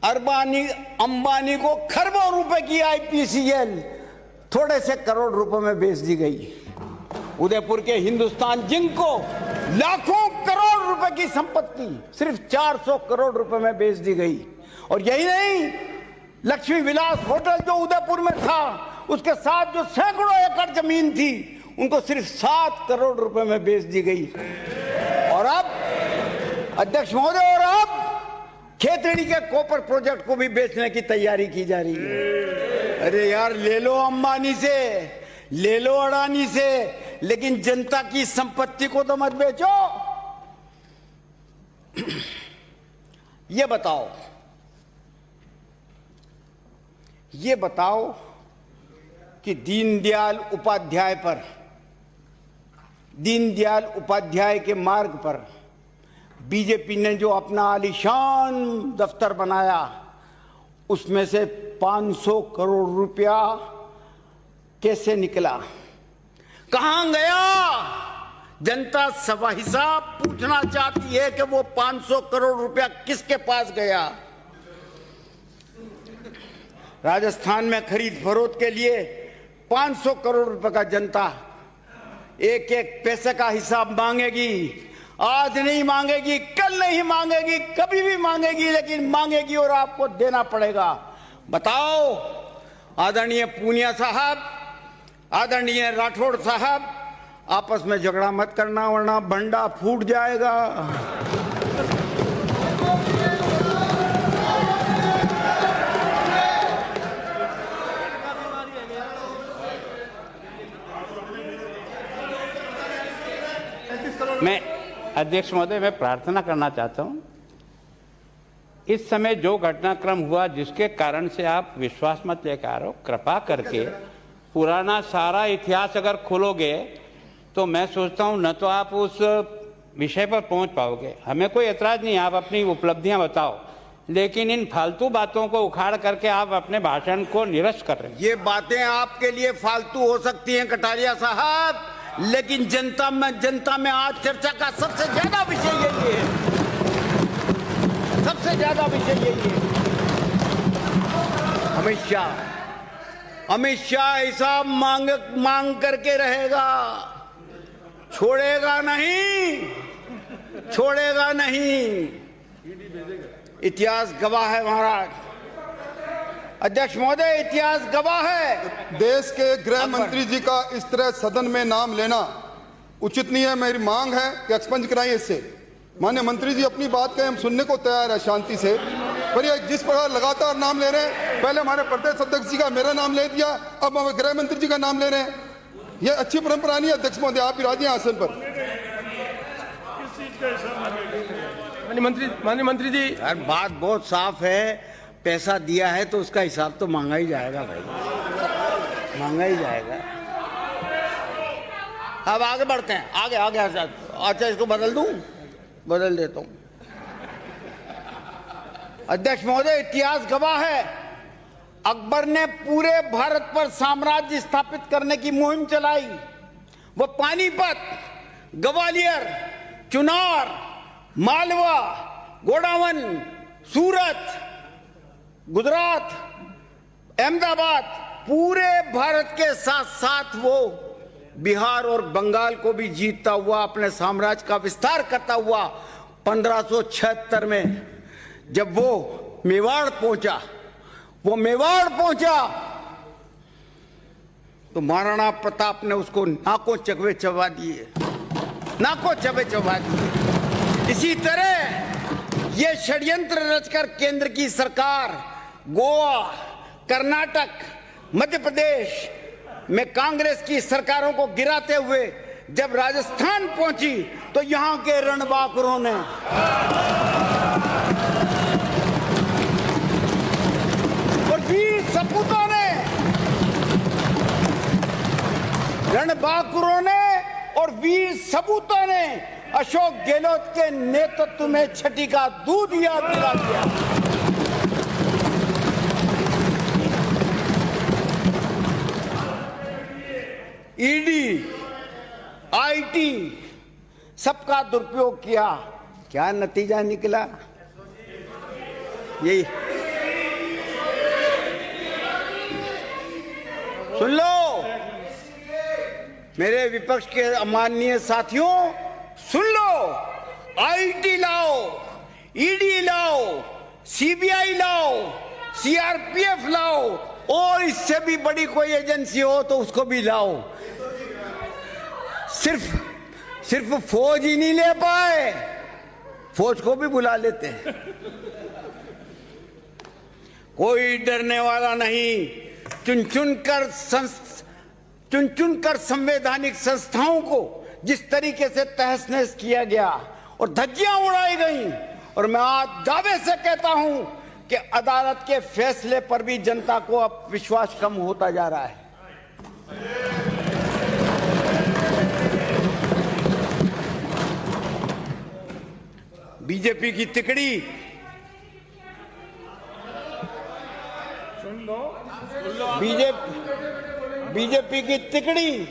अरबानी अंबानी को खरबों रुपए की आईपीसीएल थोड़े से करोड़ रुपए में बेच दी गई। उदयपुर के हिंदुस्तान जिंक को लाखों करोड़ रुपए की संपत्ति सिर्फ 400 करोड़ रुपए में बेच दी गई। और यही नहीं, लक्ष्मी विलास होटल जो उदयपुर में था, उसके साथ जो सैकड़ों एकड़ जमीन थी, उनको सिर्फ 7 करोड़ रुपए में बेच दी गई। और अब अध्यक्ष महोदय, और अब खेतड़ी के कॉपर प्रोजेक्ट को भी बेचने की तैयारी की जा रही है। अरे यार, ले लो अंबानी से, ले लो अडानी से, लेकिन जनता की संपत्ति को तो मत बेचो। ये बताओ कि दीनदयाल उपाध्याय के मार्ग पर बीजेपी ने जो अपना आलीशान दफ्तर बनाया, उसमें से 500 करोड़ रुपया कैसे निकला, कहां गया? जनता सवा हिसाब पूछना चाहती है कि वो 500 करोड़ रुपया किसके पास गया। राजस्थान में खरीद फरोख्त के लिए 500 करोड़ रुपए का जनता एक एक पैसे का हिसाब मांगेगी। आज नहीं मांगेगी, कल नहीं मांगेगी, कभी भी मांगेगी, लेकिन मांगेगी और आपको देना पड़ेगा। बताओ आदरणीय पूनिया साहब, आदरणीय राठौड़ साहब, आपस में झगड़ा मत करना वरना भंडा फूट जाएगा। मैं अध्यक्ष महोदय, मैं प्रार्थना करना चाहता हूं, इस समय जो घटनाक्रम हुआ जिसके कारण से आप विश्वास मत लेकर आ रहे हो, कृपा करके पुराना सारा इतिहास अगर खोलोगे तो मैं सोचता हूं न तो आप उस विषय पर पहुंच पाओगे। हमें कोई एतराज नहीं, आप अपनी उपलब्धियां बताओ, लेकिन इन फालतू बातों को उखाड़ करके आप अपने भाषण को निरस्त कर रहे हैं। ये बातें आपके लिए फालतू हो सकती हैं कटारिया साहब, लेकिन जनता में आज चर्चा का सबसे ज्यादा विषय यही है, सबसे ज्यादा विषय यही है। अमित शाह हिसाब मांग करके रहेगा, छोड़ेगा नहीं। इतिहास गवाह है महाराज। अध्यक्ष महोदय, इतिहास गवाह है। देश के गृह मंत्री जी का इस तरह सदन में नाम लेना उचित नहीं है। मेरी मांग है कि एक्सपंज कराइए इससे। माननीय मंत्री जी अपनी बात कहें, हम सुनने को तैयार है शांति से, पर ये जिस प्रकार लगातार नाम ले रहे हैं, पहले हमारे प्रदेश अध्यक्ष जी का मेरा नाम ले दिया, अब हम गृह मंत्री जी का नाम ले रहे हैं, ये अच्छी परंपरा नहीं है। अध्यक्ष महोदय, आप ही राजी हैं आसन पर। माननीय मंत्री जी, यार बात बहुत साफ है, पैसा दिया है तो उसका हिसाब तो मांगा ही जाएगा भाई, मांगा ही जाएगा। अब आगे बढ़ते हैं, आगे। अच्छा, इसको बदल देता हूं। अध्यक्ष महोदय, इतिहास गवाह है, अकबर ने पूरे भारत पर साम्राज्य स्थापित करने की मुहिम चलाई। वो पानीपत, ग्वालियर, चुनार, मालवा, गोडावन, सूरत, गुजरात, अहमदाबाद, पूरे भारत के साथ साथ वो बिहार और बंगाल को भी जीतता हुआ अपने साम्राज्य का विस्तार करता हुआ 1576 में जब वो मेवाड़ पहुंचा तो महाराणा प्रताप ने उसको नाकों चबे चबा दिए। इसी तरह ये षड्यंत्र रचकर केंद्र की सरकार गोवा, कर्नाटक, मध्य प्रदेश में कांग्रेस की सरकारों को गिराते हुए जब राजस्थान पहुंची तो यहां के रणबांकुरों ने और वीर सपूतों ने, अशोक गहलोत के नेतृत्व में छठी का दूध याद दिला दिया। ईडी, आईटी सबका दुरुपयोग किया, क्या नतीजा निकला? यही सुन लो मेरे विपक्ष के माननीय साथियों, सुन लो, आईटी लाओ, ईडी लाओ, सीबीआई लाओ, सीआरपीएफ लाओ, और इससे भी बड़ी कोई एजेंसी हो तो उसको भी लाओ। सिर्फ फौज ही नहीं ले पाए, फौज को भी बुला लेते हैं। कोई डरने वाला नहीं। चुन चुन कर संवैधानिक संस्थाओं को जिस तरीके से तहस नहस किया गया और धज्जियां उड़ाई गई, और मैं आज दावे से कहता हूं कि अदालत के फैसले पर भी जनता को अब विश्वास कम होता जा रहा है। बीजेपी की तिकड़ी, बीजेपी की तिकड़ी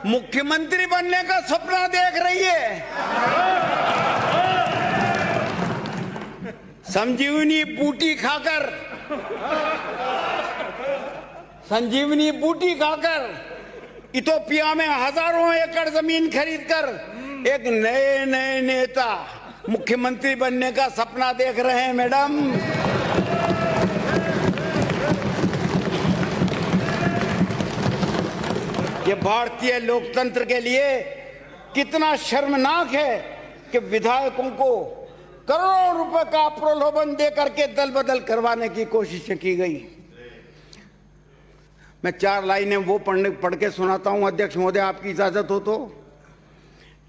मुख्यमंत्री बनने का सपना देख रही है। संजीवनी खाकर इथोपिया में हजारों एकड़ जमीन खरीदकर एक नए नेता मुख्यमंत्री बनने का सपना देख रहे हैं। मैडम, ये भारतीय लोकतंत्र के लिए कितना शर्मनाक है कि विधायकों को करोड़ों रुपए का प्रलोभन देकर के दल बदल करवाने की कोशिशें की गई। मैं 4 लाइनें वो पढ़ के सुनाता हूं, अध्यक्ष महोदय आपकी इजाजत हो तो।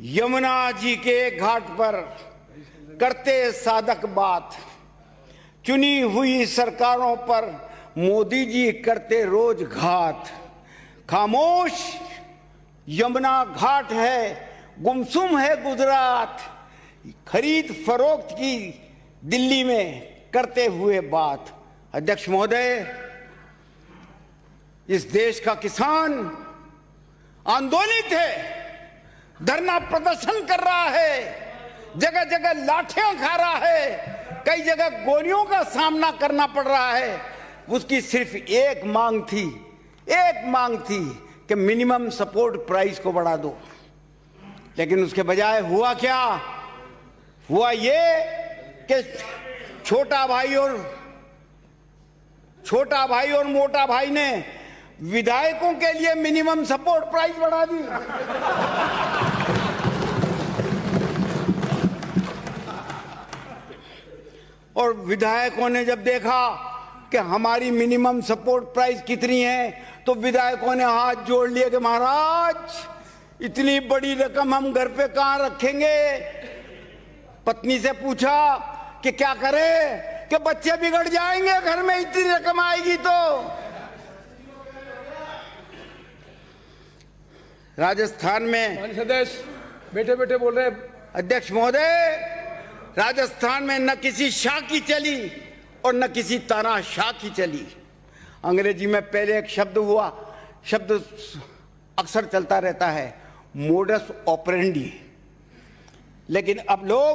यमुना जी के घाट पर करते साधक बात, चुनी हुई सरकारों पर मोदी जी करते रोज घात। खामोश यमुना घाट है, गुमसुम है गुजरात, खरीद फरोख्त की दिल्ली में करते हुए बात। अध्यक्ष महोदय, इस देश का किसान आंदोलित है, धरना प्रदर्शन कर रहा है, जगह जगह लाठियां खा रहा है, कई जगह गोलियों का सामना करना पड़ रहा है। उसकी सिर्फ एक मांग थी कि मिनिमम सपोर्ट प्राइस को बढ़ा दो। लेकिन उसके बजाय हुआ क्या? हुआ ये कि छोटा भाई और मोटा भाई ने विधायकों के लिए मिनिमम सपोर्ट प्राइस बढ़ा दी। और विधायकों ने जब देखा कि हमारी मिनिमम सपोर्ट प्राइस कितनी है, तो विधायकों ने हाथ जोड़ लिए कि महाराज इतनी बड़ी रकम हम घर पे कहां रखेंगे। पत्नी से पूछा कि क्या करें कि बच्चे बिगड़ जाएंगे घर में इतनी रकम आएगी तो। राजस्थान में सदस्य बैठे बोल रहे। अध्यक्ष महोदय, राजस्थान में न किसी शाह की चली और न किसी तानाशाह की चली। अंग्रेजी में पहले एक शब्द अक्सर चलता रहता है, मोडस ऑपरेंडी। लेकिन अब लोगों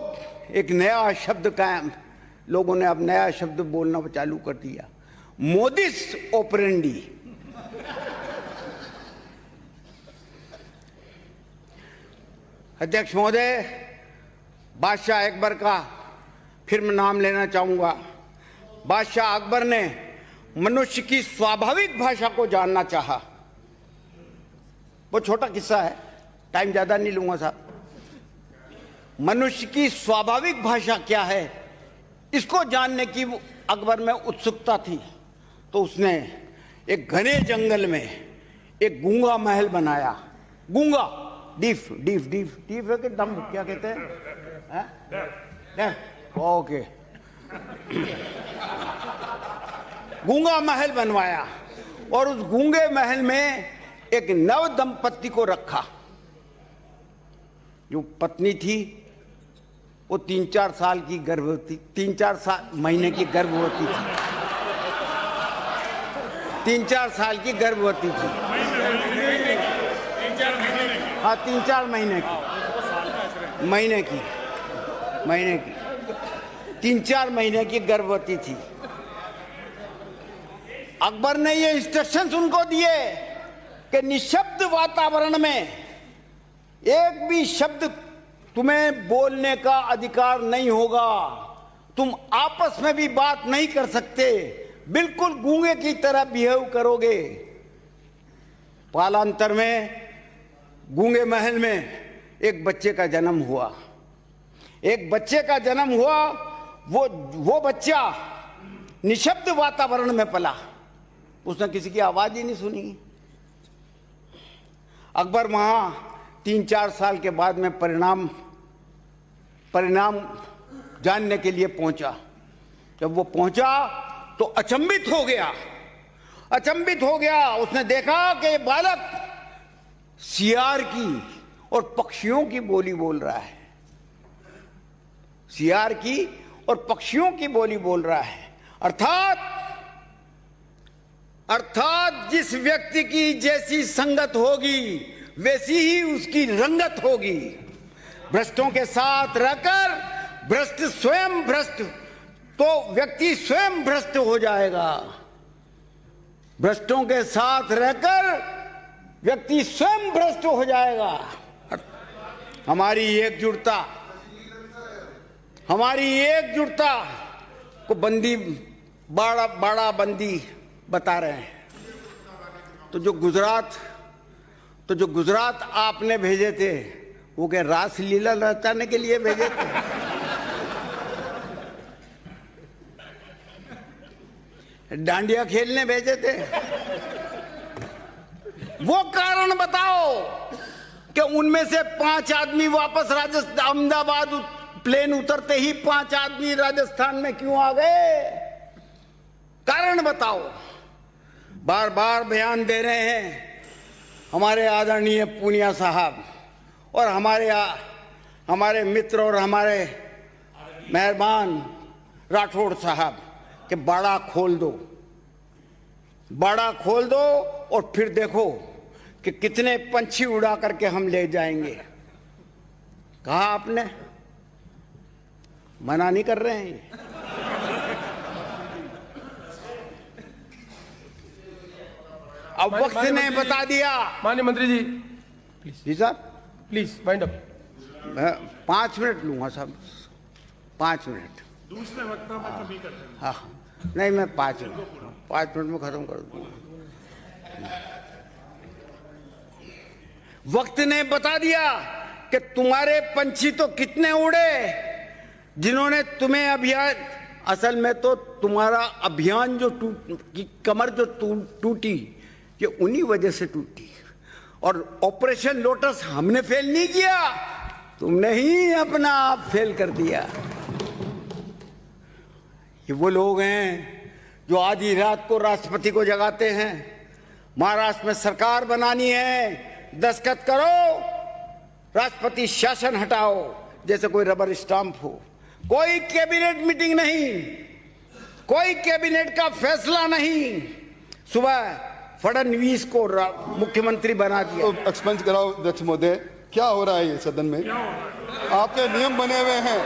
ने अब नया शब्द बोलना चालू कर दिया, मोदिस ऑपरेंडी। अध्यक्ष महोदय, बादशाह अकबर का फिर मैं नाम लेना चाहूंगा। बादशाह अकबर ने मनुष्य की स्वाभाविक भाषा को जानना चाहा। वो छोटा किस्सा है, टाइम ज्यादा नहीं लूंगा साहब। मनुष्य की स्वाभाविक भाषा क्या है, इसको जानने की अकबर में उत्सुकता थी। तो उसने एक घने जंगल में एक गूंगा महल बनाया। गूंगा, डीफ है कि दम, क्या कहते हैं? ओके, गूंगा महल बनवाया और उस गूंगे महल में एक नव दंपत्ति को रखा। जो पत्नी थी वो 3-4 साल की गर्भवती, 3-4 महीने की गर्भवती थी। 3-4 साल की गर्भवती थी। हाँ, 3-4 महीने की। 3-4 महीने की गर्भवती थी। अकबर ने ये इंस्ट्रक्शंस उनको दिए कि निशब्द वातावरण में एक भी शब्द तुम्हें बोलने का अधिकार नहीं होगा, तुम आपस में भी बात नहीं कर सकते, बिल्कुल गूंगे की तरह बिहेव करोगे। कालांतर में गूंगे महल में एक बच्चे का जन्म हुआ। एक बच्चे का जन्म हुआ, वो बच्चा निशब्द वातावरण में पला, उसने किसी की आवाज ही नहीं सुनी। अकबर वहां 3-4 साल के बाद में परिणाम जानने के लिए पहुंचा। जब वो पहुंचा तो अचंभित हो गया। उसने देखा कि ये बालक सियार की और पक्षियों की बोली बोल रहा है। सियार की और पक्षियों की बोली बोल रहा है। अर्थात जिस व्यक्ति की जैसी संगत होगी वैसी ही उसकी रंगत होगी। भ्रष्टों के साथ रहकर भ्रष्ट स्वयं भ्रष्ट, तो व्यक्ति स्वयं भ्रष्ट हो जाएगा। भ्रष्टों के साथ रहकर व्यक्ति स्वयं भ्रष्ट हो जाएगा। हमारी एकजुटता को बड़ा बंदी बता रहे हैं। तो जो गुजरात आपने भेजे थे वो क्या रासलीला रचाने के लिए भेजे थे? डांडिया खेलने भेजे थे? वो कारण बताओ कि उनमें से 5 आदमी वापस अहमदाबाद प्लेन उतरते ही 5 आदमी राजस्थान में क्यों आ गए? कारण बताओ। बार बार बयान दे रहे हैं हमारे आदरणीय पूनिया साहब और हमारे मित्र और हमारे मेहरबान राठौड़ साहब कि बाड़ा खोल दो और फिर देखो कि कितने पंछी उड़ा करके हम ले जाएंगे। कहा आपने, मना नहीं कर रहे हैं। अब वक्त ने बता दिया। माननीय मंत्री जी, जी साहब प्लीज वाइंड अप। मैं 5 मिनट लूंगा साहब, 5 मिनट। दूसरे वक्ता में कभी कर देंगे। हाँ, नहीं मैं 5 मिनट में खत्म कर दूंगा। वक्त ने बता दिया कि तुम्हारे पंछी तो कितने उड़े जिन्होंने तुम्हें अभियान, असल में तो तुम्हारा अभियान जो कमर जो टूटी ये उन्हीं वजह से टूटी। और ऑपरेशन लोटस हमने फेल नहीं किया, तुमने ही अपना आप फेल कर दिया। ये वो लोग हैं जो आधी रात को राष्ट्रपति को जगाते हैं, महाराष्ट्र में सरकार बनानी है, दस्तखत करो, राष्ट्रपति शासन हटाओ, जैसे कोई रबर स्टाम्प हो। कोई कैबिनेट मीटिंग नहीं, कोई कैबिनेट का फैसला नहीं। सुबह फडणवीस को मुख्यमंत्री बना दिया। तो एक्सपेंस कराओ अध्यक्ष महोदय, क्या हो रहा है ये सदन में? आपके नियम बने हुए हैं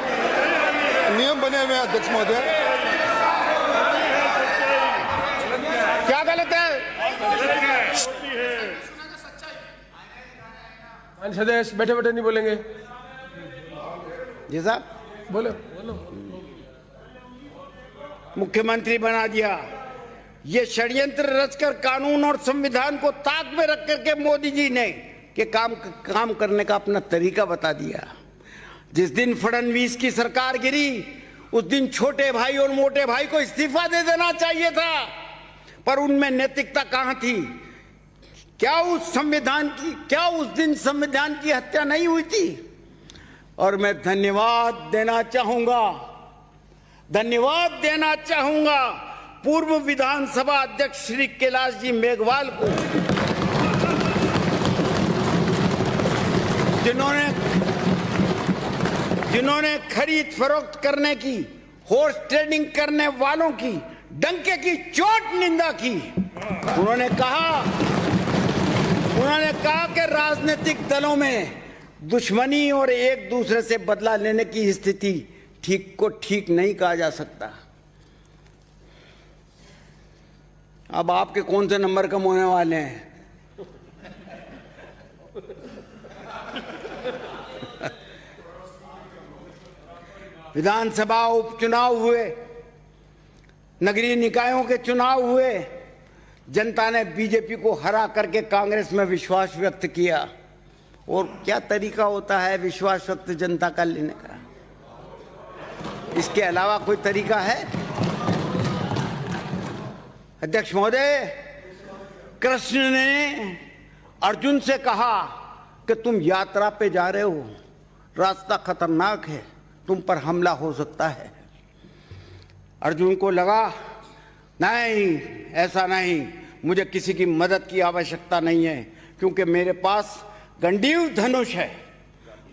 अध्यक्ष महोदय। क्या गलत है? सदस्य बैठे बैठे नहीं बोलेंगे। जी साहब बोलो। मुख्यमंत्री बना दिया। ये षड्यंत्र रचकर कानून और संविधान को ताक में रख करके मोदी जी ने कि काम करने का अपना तरीका बता दिया। जिस दिन फडणवीस की सरकार गिरी उस दिन छोटे भाई और मोटे भाई को इस्तीफा दे देना चाहिए था, पर उनमें नैतिकता कहां थी? क्या उस दिन संविधान की हत्या नहीं हुई थी? और मैं धन्यवाद देना चाहूंगा पूर्व विधानसभा अध्यक्ष श्री कैलाश जी मेघवाल को, जिन्होंने खरीद फरोख्त करने की, हॉर्स ट्रेडिंग करने वालों की डंके की चोट निंदा की। उन्होंने कहा कि राजनीतिक दलों में दुश्मनी और एक दूसरे से बदला लेने की स्थिति ठीक को ठीक नहीं कहा जा सकता। अब आपके कौन से नंबर कम होने वाले हैं? विधानसभा उपचुनाव हुए, नगरीय निकायों के चुनाव हुए, जनता ने बीजेपी को हरा करके कांग्रेस में विश्वास व्यक्त किया। और क्या तरीका होता है विश्वास व्यक्त जनता का लेने का? इसके अलावा कोई तरीका है? अध्यक्ष महोदय, कृष्ण ने अर्जुन से कहा कि तुम यात्रा पे जा रहे हो, रास्ता खतरनाक है, तुम पर हमला हो सकता है। अर्जुन को लगा नहीं, ऐसा नहीं, मुझे किसी की मदद की आवश्यकता नहीं है, क्योंकि मेरे पास गंडीव धनुष है।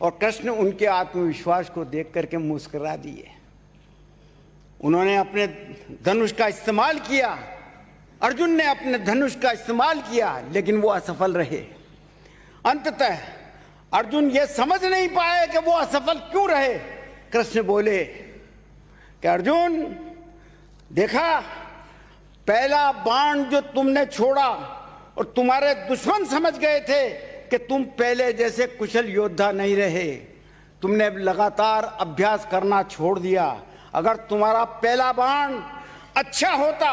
और कृष्ण उनके आत्मविश्वास को देख करके मुस्कुरा दिए। उन्होंने अपने धनुष का इस्तेमाल किया, अर्जुन ने अपने धनुष का इस्तेमाल किया, लेकिन वो असफल रहे। अंततः अर्जुन ये समझ नहीं पाए कि वो असफल क्यों रहे। कृष्ण बोले कि अर्जुन, देखा, पहला बाण जो तुमने छोड़ा और तुम्हारे दुश्मन समझ गए थे कि तुम पहले जैसे कुशल योद्धा नहीं रहे, तुमने लगातार अभ्यास करना छोड़ दिया। अगर तुम्हारा पहला बाण अच्छा होता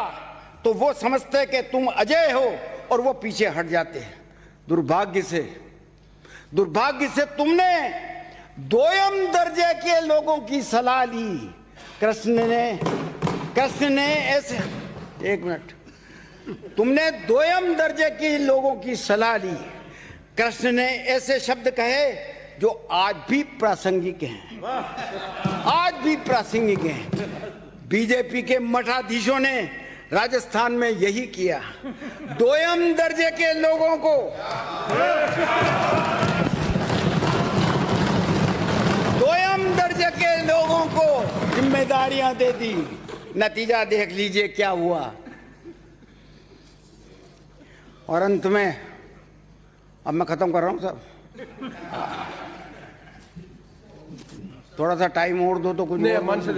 तो वो समझते कि तुम अजय हो और वो पीछे हट जाते। दुर्भाग्य से तुमने दोयम दर्जे के लोगों की सलाह ली। कृष्ण ने ऐसे, एक मिनट, तुमने दोयम दर्जे के लोगों की सलाह ली। कृष्ण ने ऐसे शब्द कहे जो आज भी प्रासंगिक हैं, आज भी प्रासंगिक हैं। बीजेपी के मठाधीशों ने राजस्थान में यही किया। दोयम दर्जे के लोगों को जिम्मेदारियां दे दी। नतीजा देख लीजिए क्या हुआ। और अंत में, अब मैं खत्म कर रहा हूं साहब, थोड़ा सा टाइम और दो तो कुछ नहीं, मन से